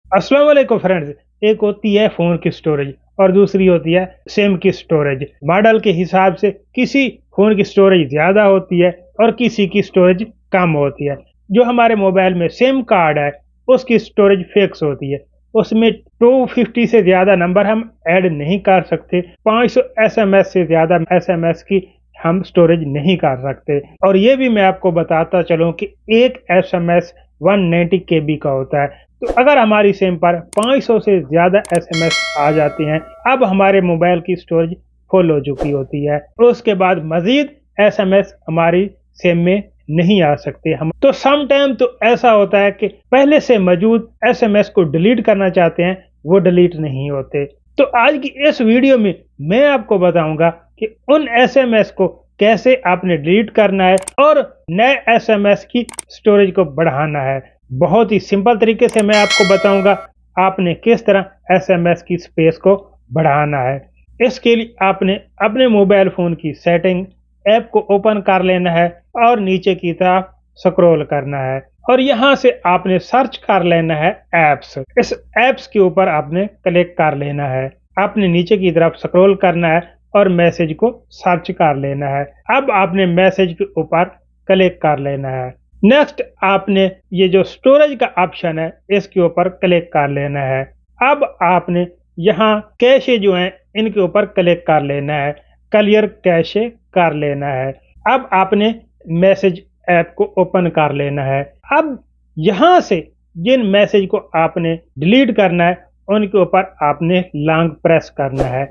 अस्सलाम वालेकुम फ्रेंड्स। एक होती है फ़ोन की स्टोरेज और दूसरी होती है सिम की स्टोरेज। मॉडल के हिसाब से किसी फ़ोन की स्टोरेज ज़्यादा होती है और किसी की स्टोरेज कम होती है। जो हमारे मोबाइल में सिम कार्ड है, उसकी स्टोरेज फिक्स होती है। उसमें 250 से ज़्यादा नंबर हम ऐड नहीं कर सकते। 500 एसएमएस से ज़्यादा एसएमएस की हम स्टोरेज नहीं कर सकते। और ये भी मैं आपको बताता चलूँ कि एक एसएमएस 190 केबी का होता है। तो अगर हमारी सिम पर 500 से ज़्यादा एसएमएस आ जाते हैं, अब हमारे मोबाइल की स्टोरेज फुल हो चुकी होती है। उसके बाद मज़ीद एसएमएस हमारी सिम में नहीं आ सकते हम। तो सम टाइम तो ऐसा होता है कि पहले से मौजूद एसएमएस को डिलीट करना चाहते हैं, वो डिलीट नहीं होते। तो आज की इस वीडियो में मैं आपको बताऊंगा कि उन एसएमएस को कैसे आपने डिलीट करना है और नए एसएमएस की स्टोरेज को बढ़ाना है। बहुत ही सिंपल तरीके से मैं आपको बताऊंगा आपने किस तरह एसएमएस की स्पेस को बढ़ाना है। इसके लिए आपने अपने मोबाइल फ़ोन की सेटिंग ऐप को ओपन कर लेना है और नीचे की तरफ स्क्रॉल करना है और यहाँ से आपने सर्च कर लेना है ऐप्स। इस ऐप्स के ऊपर आपने क्लिक कर लेना है। आपने नीचे की तरफ स्क्रॉल करना है और मैसेज को सर्च कर लेना है। अब आपने मैसेज के ऊपर क्लिक कर लेना है। नेक्स्ट आपने ये जो स्टोरेज का ऑप्शन है इसके ऊपर क्लिक कर लेना है। अब आपने यहाँ कैशे जो है इनके ऊपर क्लिक कर लेना है। क्लियर कैशे कर लेना है। अब आपने मैसेज ऐप को ओपन कर लेना है। अब यहाँ से जिन मैसेज को आपने डिलीट करना है उनके ऊपर आपने लॉन्ग प्रेस करना है।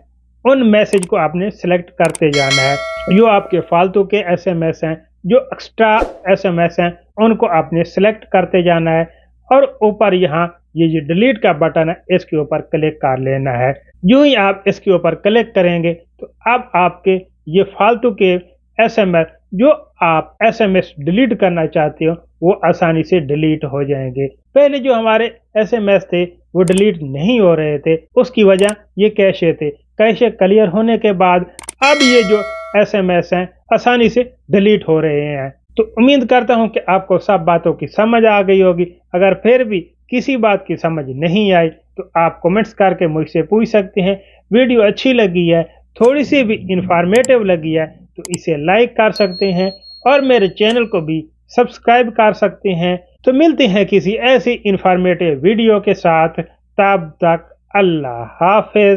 उन मैसेज को आपने सेलेक्ट करते जाना है। जो आपके फालतू के एसएमएस हैं, जो एक्स्ट्रा एसएमएस हैं, उनको आपने सेलेक्ट करते जाना है और ऊपर यहाँ ये जो डिलीट का बटन है इसके ऊपर क्लिक कर लेना है। यूं ही आप इसके ऊपर क्लिक करेंगे तो अब आपके ये फालतू के एसएमएस जो आप एसएमएस डिलीट करना चाहते हो वो आसानी से डिलीट हो जाएंगे। पहले जो हमारे एसएमएस थे वो डिलीट नहीं हो रहे थे, उसकी वजह ये कैशे थे। कैशे क्लियर होने के बाद अब ये जो एसएमएस हैं आसानी से डिलीट हो रहे हैं। तो उम्मीद करता हूं कि आपको सब बातों की समझ आ गई होगी। अगर फिर भी किसी बात की समझ नहीं आई तो आप कमेंट्स करके मुझसे पूछ सकते हैं। वीडियो अच्छी लगी है, थोड़ी सी भी इंफॉर्मेटिव लगी है तो इसे लाइक कर सकते हैं और मेरे चैनल को भी सब्सक्राइब कर सकते हैं। तो मिलते हैं किसी ऐसी इंफॉर्मेटिव वीडियो के साथ। तब तक अल्लाह हाफिज।